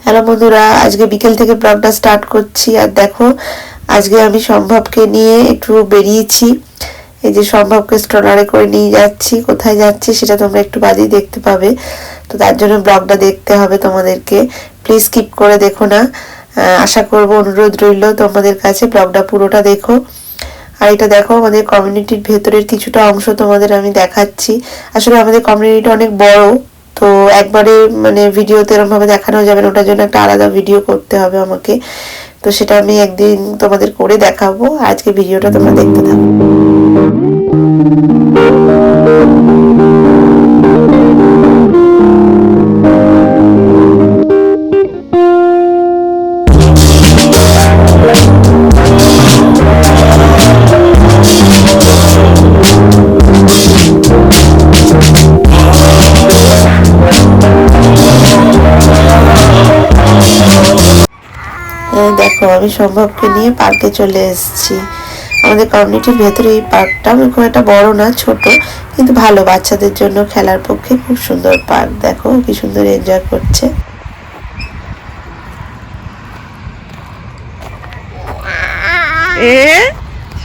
Hello বন্ধুরা, আজকে বিকেল থেকে ব্লগটা স্টার্ট করছি। আর দেখো, আজকে আমি সম্ভবকে নিয়ে একটু বেরিয়েছি। এই যে সম্ভবকে স্ট্রলারে করে নিয়ে যাচ্ছি। কোথায় যাচ্ছি সেটা তোমরা একটু বাদেই দেখতে পাবে। তো তার জন্য ব্লগটা দেখতে হবে তোমাদেরকে, প্লিজ স্কিপ করে দেখো না। আশা করব, অনুরোধ রইল তোমাদের কাছে, ব্লগটা পুরোটা দেখো। আর এটা দেখো, আমাদের কমিউনিটির ভেতরের কিছুটা অংশ তোমাদের আমি দেখাচ্ছি। আসলে আমাদের কমিউনিটিটা অনেক বড়, তো একবারে মানে ভিডিওতে এরকম ভাবে দেখানো যাবে না, ওটার জন্য একটা আলাদা ভিডিও করতে হবে আমাকে। তো সেটা আমি একদিন তোমাদের করে দেখাবো। আজকে ভিডিওটা তোমরা দেখতে থাকো। দেখো, আমি সম্ভবকে নিয়ে পার্কে চলে এসেছি। আমাদের কমিউনিটির ভেতরে এই পার্কটা খুব একটা বড় না, ছোট, কিন্তু ভালো, বাচ্চাদের জন্য খেলার পক্ষে খুব সুন্দর পার্ক। দেখো কি সুন্দর এনজয় করছে।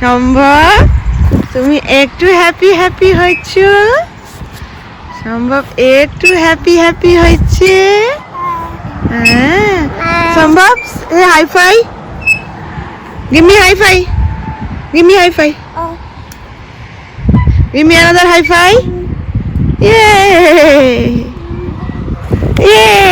সম্ভব, তুমি একটু হ্যাপি হ্যাপি হয়েছ? সম্ভব একটু হ্যাপি হ্যাপি হয়েছে? হ্যাঁ সম্ভব, high five, give me high five, give me high five, give me another high five. Yay, yay.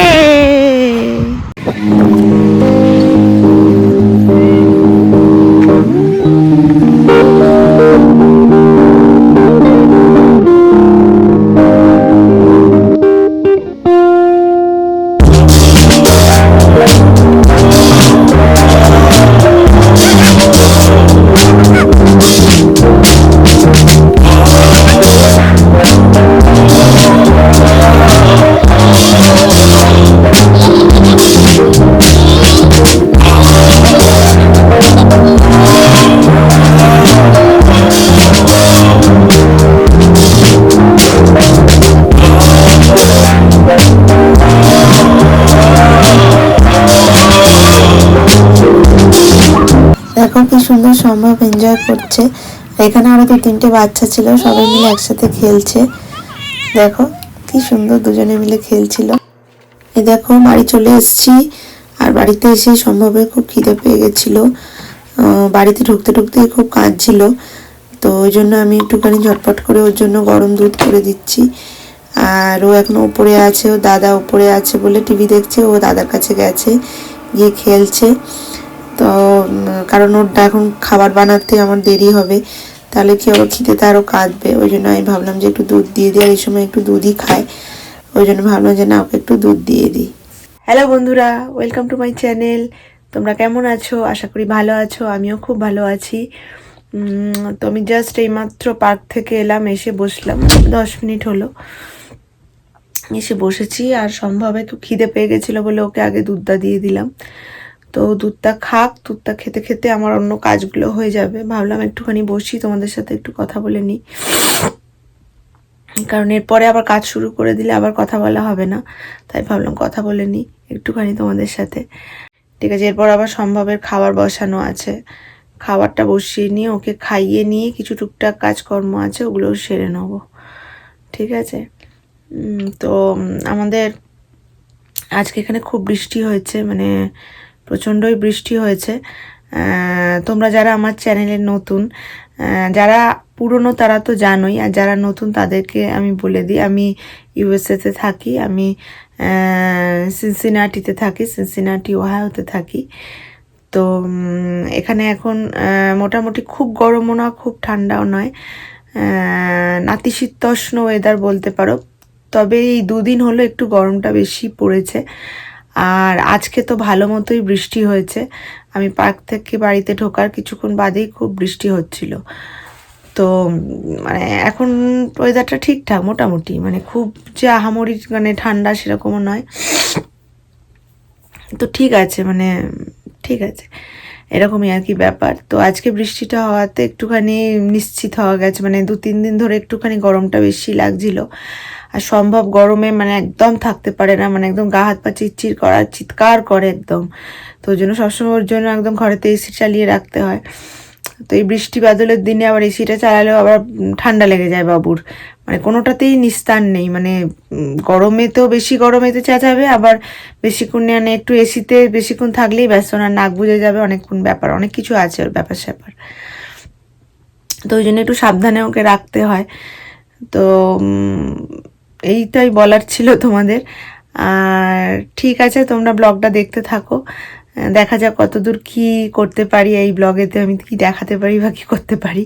দেখো কি সুন্দর সম্ভব এনজয় করছে। এখানে আরো 2-3টে বাচ্চা ছিল, সবাই মিলে একসাথে খেলছে। দেখো কি সুন্দর দুজনে মিলে খেলছিল। এই দেখো, বাড়ি চলে এসেছি। আর বাড়িতে এসে সম্ভবের খুব খিদে পেয়ে গেছিল। বাড়িতে ঢুকতে ঢুকতে খুব কাঁদছিল। তো ওই জন্য আমি একটুখানি ঝটপট করে ওর জন্য গরম দুধ করে দিচ্ছি। আর ও এখনো উপরে আছে, ও দাদা উপরে আছে বলে টিভি দেখছে, ও দাদার কাছে গেছে, গিয়ে খেলছে। তো কারণ ওরটা এখন খাবার বানাতে আমার দেরি হবে, তাহলে কি ওর খিদেতে আরও কাঁদবে। ওই জন্য আমি ভাবলাম যে একটু দুধ দিয়ে দিই। আর এই সময় একটু দুধই খায়, ওই জন্য ভাবলাম যে না, ওকে একটু দুধ দিয়ে দিই। হ্যালো বন্ধুরা, ওয়েলকাম টু মাই চ্যানেল। তোমরা কেমন আছো? আশা করি ভালো আছো। আমিও খুব ভালো আছি। তো আমি জাস্ট এইমাত্র পার্ক থেকে এলাম, এসে বসলাম, 10 মিনিট হলো এসে বসেছি। আর সম্ভবে খুব খিদে পেয়ে গেছিলো বলে ওকে আগে দুধটা দিয়ে দিলাম। তো দুধটা খাক, দুধটা খেতে খেতে আমার অন্য কাজগুলো হয়ে যাবে। ভাবলাম একটুখানি বসি, তোমাদের সাথে একটু কথা বলে নিই, কারণ এরপরে আবার কাজ শুরু করে দিলে আবার কথা বলা হবে না। তাই ভাবলাম কথা বলে নিই একটুখানি তোমাদের সাথে। ঠিক আছে, এরপর আবার সম্ভবের খাবার বসানো আছে, খাবারটা বসিয়ে নিয়ে ওকে খাইয়ে নিয়ে কিছু টুকটাক কাজকর্ম আছে, ওগুলোও সেরে নেব। ঠিক আছে। তো আমাদের আজকে এখানে খুব বৃষ্টি হয়েছে, মানে প্রচণ্ডই বৃষ্টি হয়েছে। তোমরা যারা আমার চ্যানেলের নতুন, যারা পুরনো তারা তো জানোই, আর যারা নতুন তাদেরকে আমি বলে দিই, আমি ইউএসএতে থাকি, আমি সিনসিনাটিতে থাকি, সিনসিনাটি ওহাইওতে থাকি। তো এখানে এখন মোটামুটি খুব গরমও না, খুব ঠান্ডাও নয়, নাতিশীতোষ্ণ ওয়েদার বলতে পারো। তবে এই 2 দিন হলো একটু গরমটা বেশি পড়েছে। আর আজকে তো ভালো মতোই বৃষ্টি হয়েছে। আমি পার্ক থেকে বাড়িতে ঢোকার কিছুক্ষণ বাদেই খুব বৃষ্টি হচ্ছিল। তো মানে এখন ওয়েদারটা ঠিকঠাক মোটামুটি, মানে খুব যে আহামরি মানে ঠান্ডা সেরকমও নয়। তো ঠিক আছে, মানে ঠিক আছে। এরকমই আর কি ব্যাপার। তো আজকে বৃষ্টিটা হওয়াতে একটুখানি নিশ্চিত হওয়া গেছে, মানে 2-3 দিন ধরে একটুখানি গরমটা বেশি লাগছিল। আর সম্ভব গরমে মানে একদম থাকতে পারে না, মানে একদম গা হাত পা চিরচির করা, চিৎকার করে একদম। তো ওই জন্য সবসময় ওর জন্য একদম ঘরেতে এসি চালিয়ে রাখতে হয়। তো এই বৃষ্টি বাদলের দিনে আবার এসিটা চালালেও আবার ঠান্ডা লেগে যায় বাবুর, মানে কোনোটাতেই নিস্তার নেই। মানে গরমে তো বেশি গরমেতে চেঁচাবে, আবার বেশিক্ষণ মানে একটু এসিতে বেশিক্ষণ থাকলেই ব্যস্ত, না নাক বুঝে যাবে, অনেকক্ষণ ব্যাপার, অনেক কিছু আছে ওর ব্যাপার স্যাপার। তো ওই জন্য একটু সাবধানে ওকে রাখতে হয়। তো এইটাই বলার ছিল তোমাদের। আর ঠিক আছে, তোমরা ব্লগটা দেখতে থাকো, দেখা যাক কতদূর কি করতে পারি এই ব্লগেতে, আমি কি দেখাতে পারি বা কি করতে পারি।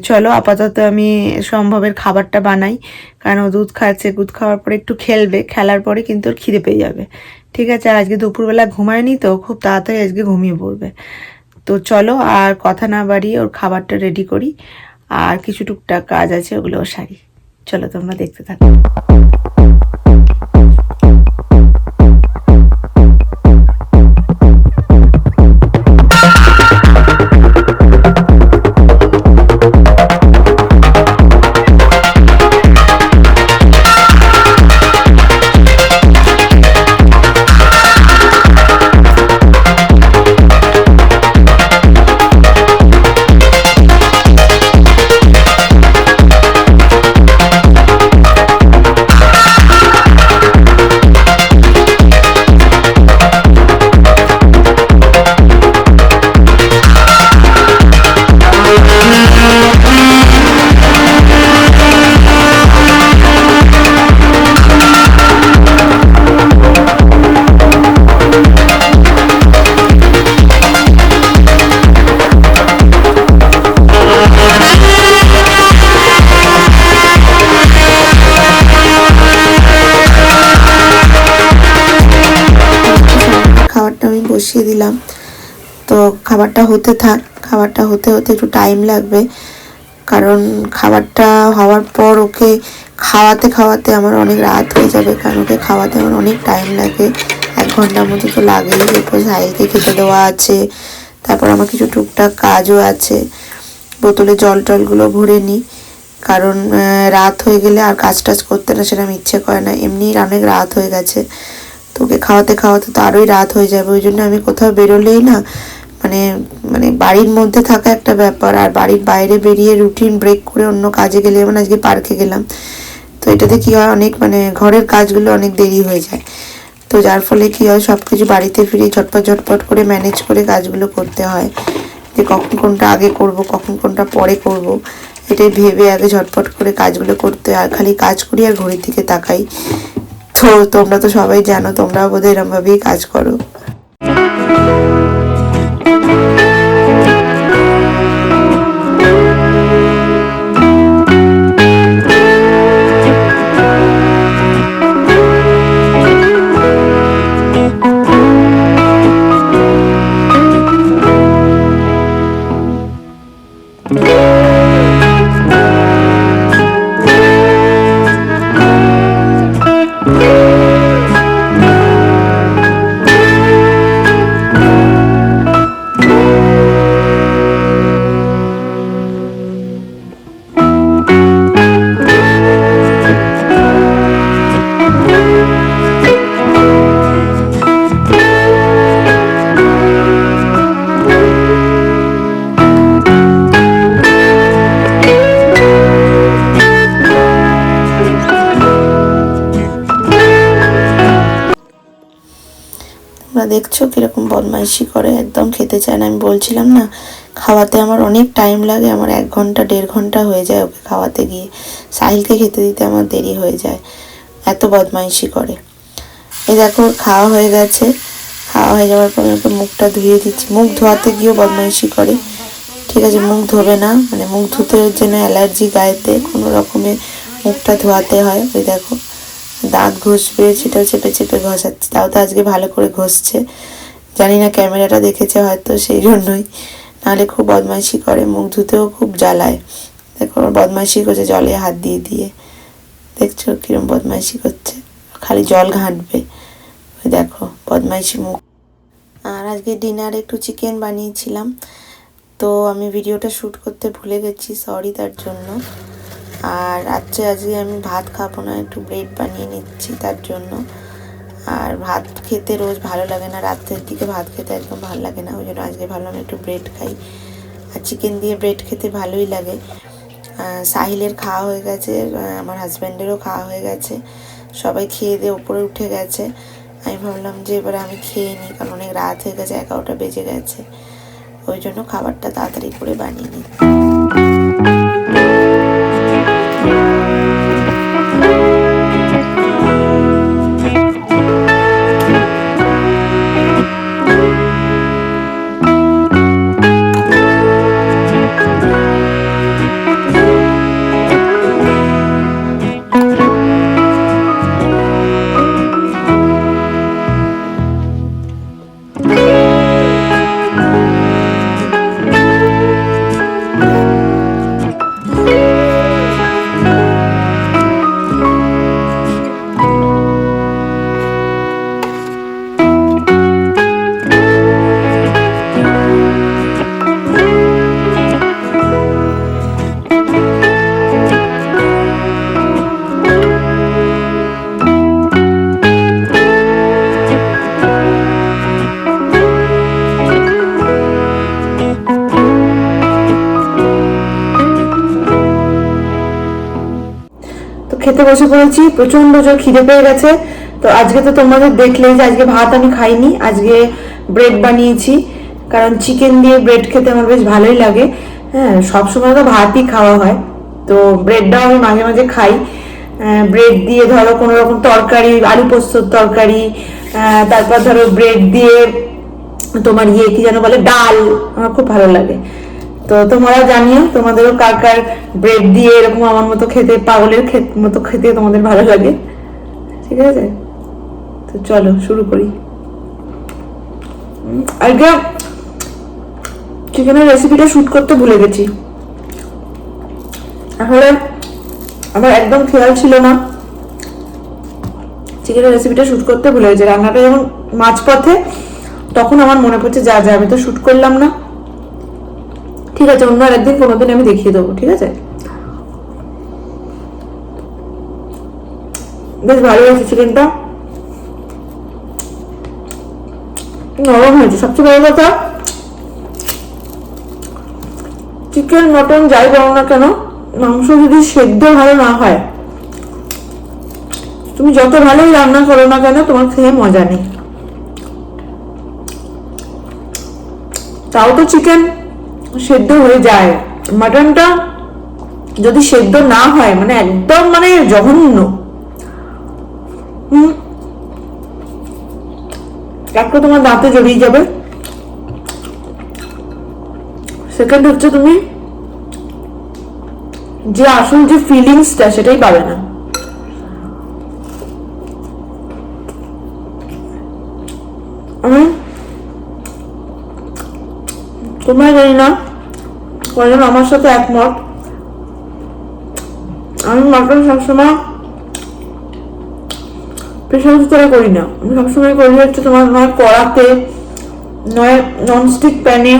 চলো আপাতত আমি সম্ভবের খাবারটা বানাই, কারণ ও দুধ খাচ্ছে, দুধ খাওয়ার পরে একটু খেলবে, খেলার পরে কিন্তু ওর খিদে পেয়ে যাবে। ঠিক আছে, আর আজকে দুপুরবেলা ঘুমায়নি তো, খুব তাড়াতাড়ি আজকে ঘুমিয়ে পড়বে। তো চলো আর কথা না বাড়িয়ে ওর খাবারটা রেডি করি, আর কিছু টুকটাক কাজ আছে ওগুলোও সারি। চলো তোমরা দেখতে থাকো। খাবারটা আমি বসিয়ে দিলাম, তো খাবারটা হতে থাক। খাবারটা হতে হতে একটু টাইম লাগবে, কারণ খাবারটা হওয়ার পর ওকে খাওয়াতে খাওয়াতে আমার অনেক রাত হয়ে যাবে, কারণ ওকে খাওয়াতে আমার অনেক টাইম লাগে, 1 ঘন্টার মতো তো লাগেই। এরপর সাহিলকে খেতে দেওয়া আছে, তারপর আমার কিছু টুকটাক কাজও আছে, বোতলে জল টলগুলো ভরে নিই, কারণ রাত হয়ে গেলে আর কাজ টাজ করতে না সেরকম ইচ্ছে করে না, এমনি অনেক রাত হয়ে গেছে। তোকে খাওয়াতে খাওয়াতে তো আরোই রাত হয়ে যাবে, ওই জন্য আমি কোথাও বেরোলেই না, মানে মানে বাড়ির মধ্যে থাকা একটা ব্যাপার, আর বাড়ির বাইরে বেরিয়ে রুটিন ব্রেক করে অন্য কাজে গেলে, যেমন আজকে পার্কে গেলাম, তো এটাতে কী হয়, অনেক মানে ঘরের কাজগুলো অনেক দেরি হয়ে যায়। তো যার ফলে কী হয়, সব কিছু বাড়িতে ফিরে ঝটপট করে ম্যানেজ করে কাজগুলো করতে হয়, যে কখন কোনটা আগে করব, কখন কোনটা পরে করব, এটাই ভেবে আগে ঝটপট করে কাজগুলো করতে হয়। আর খালি কাজ করি আর ঘড়ির দিকে তাকাই। তো তোমরা তো সবাই জানো, তোমরাও বোধহয় এরমভাবেই কাজ করো। তোমরা দেখছো কিরকম বদমাইশি করে, একদম খেতে চায় না। আমি বলছিলাম না, খাওয়াতে আমার অনেক টাইম লাগে, আমার 1 ঘন্টা 1.5 ঘন্টা হয়ে যায় ওকে খাওয়াতে গিয়ে, সাহিলকে খেতে দিতে আমার দেরি হয়ে যায়, এত বদমাইশি করে। এই দেখো খাওয়া হয়ে গেছে, খাওয়া হয়ে যাওয়ার পর ওকে মুখটা ধুয়ে দিচ্ছি। মুখ ধোয়াতে গিয়েও বদমাইশি করে, ঠিক আছে মুখ ধোবে না, মানে মুখ ধুতে ওর জন্য অ্যালার্জি, গায়েতে কোনো রকমে মুখটা ধোয়াতে হয়। ওই দেখো দাঁত ঘষবে, সেটা চেপে চেপে ঘষাচ্ছে, তাও তো আজকে ভালো করে ঘষছে, জানি না ক্যামেরাটা দেখেছে হয়তো সেই জন্যই, নাহলে খুব বদমাইশি করে, মুখ ধুতেও খুব জ্বালায়। দেখো বদমাইশি করছে জলে হাত দিয়ে দিয়ে, দেখছো কিরম বদমাইশি করছে, খালি জল ঘাঁটবে। ওই দেখো বদমাইশি মুখ, আর আজকে ডিনারে একটু চিকেন বানিয়েছিলাম, তো আমি ভিডিওটা শ্যুট করতে ভুলে গেছি, সরি তার জন্য। আর আজকে আমি ভাত খাবো না, একটু ব্রেড বানিয়ে নিচ্ছি তার জন্য। আর ভাত খেতে রোজ ভালো লাগে না, রাত্রের দিকে ভাত খেতে একদম ভালো লাগে না, ওই জন্য আজকে ভাবলাম একটু ব্রেড খাই। আর চিকেন দিয়ে ব্রেড খেতে ভালোই লাগে। সাহিলের খাওয়া হয়ে গেছে, আমার হাজব্যান্ডেরও খাওয়া হয়ে গেছে, সবাই খেয়ে দিয়ে উপরে উঠে গেছে। আমি ভাবলাম যে এবারে আমি খেয়ে নিই, কারণ অনেক রাত হয়ে গেছে, 11টা বেজে গেছে, ওই জন্য খাবারটা তাড়াতাড়ি করে বানিয়ে নিই। খেতে বসে পড়েছি, প্রচন্ড জোর খিদে পেয়ে গেছে। তো আজকে তো তোমাদের দেখলে যে আজকে ভাত আমি খাইনি, আজকে ব্রেড বানিয়েছি, কারণ চিকেন দিয়ে ব্রেড খেতে আমার বেশ ভালোই লাগে। হ্যাঁ, সবসময় তো ভাতই খাওয়া হয়, তো ব্রেডটাও আমি মাঝে মাঝে খাই। ব্রেড দিয়ে ধরো কোনো রকম তরকারি, আলু পোস্তর তরকারি, তারপর ধরো ব্রেড দিয়ে তোমার কি যেন বলে, ডাল, আমার খুব ভালো লাগে। তো তোমরা জানিও তোমাদেরও কার কার ব্রেড দিয়ে এরকম আমার মতো খেতে, পাগলের মতো খেতে তোমাদের ভালো লাগে। ঠিক আছে, তো চলো শুরু করি। আজকে চিকেনের রেসিপিটা শুট করতে ভুলে গেছি, আসলে আমার একদম খেয়াল ছিল না, চিকেনের রেসিপিটা শুট করতে ভুলে গেছি। রান্নাটা যখন মাঝপথে, তখন আমার মনে পড়ছে যা আমি তো শুট করলাম না। ঠিক আছে, অন্য একদিন কোনোদিন আমি দেখিয়ে দেবো, ঠিক আছে। বেশ ভালো হয়েছে চিকেনটা, নরম হয়েছে। সবচেয়ে বড় কথা, চিকেন মটন যাই বলো না কেন, মাংস যদি সেদ্ধ ভালো না হয়, তুমি যত ভালোই রান্না করো না কেন, তোমার খেয়ে মজা নেই। তাও তো চিকেন সেদ্ধ হয়ে যায়, মাটনটা যদি সেদ্ধ না হয়, মানে একদম মানে জঘন্য। একটা তোমার দাঁতে জড়িয়ে যাবে, সেকেন্ড হচ্ছে তুমি যে আসল যে ফিলিংসটা সেটাই পাবে না। তোমরা জানি না কজন আমার সাথে একমত, আমি মাটন সবসময় প্রেশার কুকারে করি না, আমি সবসময় করি হচ্ছে তোমার নয় কড়াতে, নয় ননস্টিক প্যানে।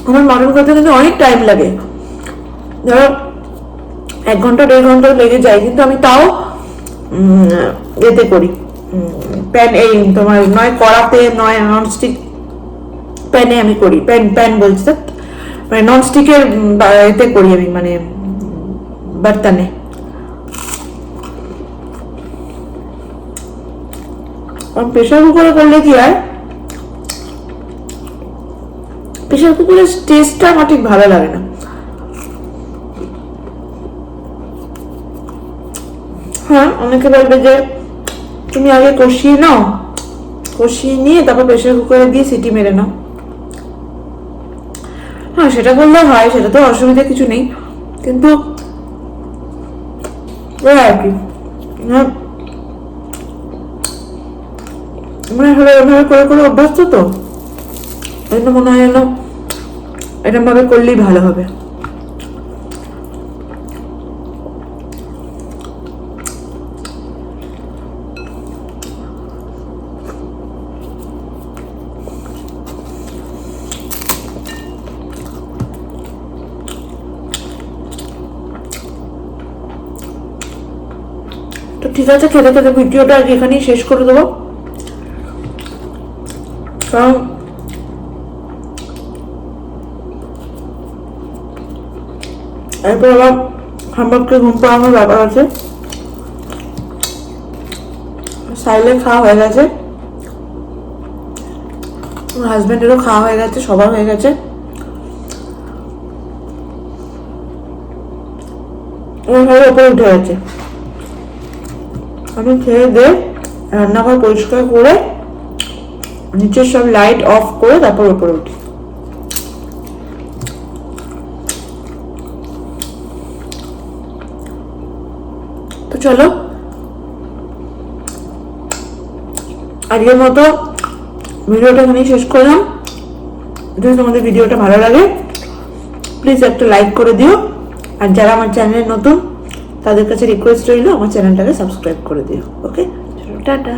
আমার মাটন করতে কিন্তু অনেক টাইম লাগে, ধরো 1 ঘন্টা 1.5 ঘন্টা লেগে যায়, কিন্তু আমি তাও এতে করি, প্যান, এই তোমার নয় কড়াতে নয় ননস্টিক প্যানে আমি করি। প্যান বলছি, মানে ননস্টিকের এতে করি আমি, মানে বর্তনে। প্রেশার কুকারে করলে কি হয়, প্রেশার কুকারের টেস্টটা আমার ঠিক ভালো লাগে না। হ্যাঁ, অনেকে বলবে যে তুমি আগে কষিয়ে নাও, কষিয়ে নিয়ে তারপর প্রেশার কুকারে দিয়ে সিটি মেরে নাও। হ্যাঁ, সেটা করলে হয়, সেটা তো অসুবিধা কিছু নেই, কিন্তু আর কি মানে হলো এভাবে করে করে অভ্যস্ত, তো এই জন্য মনে হয় যেন এরকম ভাবে করলেই ভালো হবে। ঠিক আছে, খেতে খেতে ভিডিওটা আজকে এখানেই শেষ করে দেবো, কারণ এরপর আবার হামবাবকে ঘুম পাড়ানোর ব্যাপার আছে। সাইলে খাওয়া হয়ে গেছে, আমার হাজবেন্ডেরও খাওয়া হয়ে গেছে, সবার হয়ে গেছে। ওপরে উঠে গেছে, আমি খেয়ে দিয়ে রান্নাঘর পরিষ্কার করে নিচের সব লাইট অফ করে তারপর উপরে উঠি। তো চলো আজকের মতো ভিডিওটা এখানেই শেষ করলাম। যদি তোমাদের ভিডিওটা ভালো লাগে প্লিজ একটা লাইক করে দিও, আর যারা আমার চ্যানেলে নতুন তাদের কাছে রিকোয়েস্ট রইল আমার চ্যানেলটাকে সাবস্ক্রাইব করে দিও। ওকে, টাটা।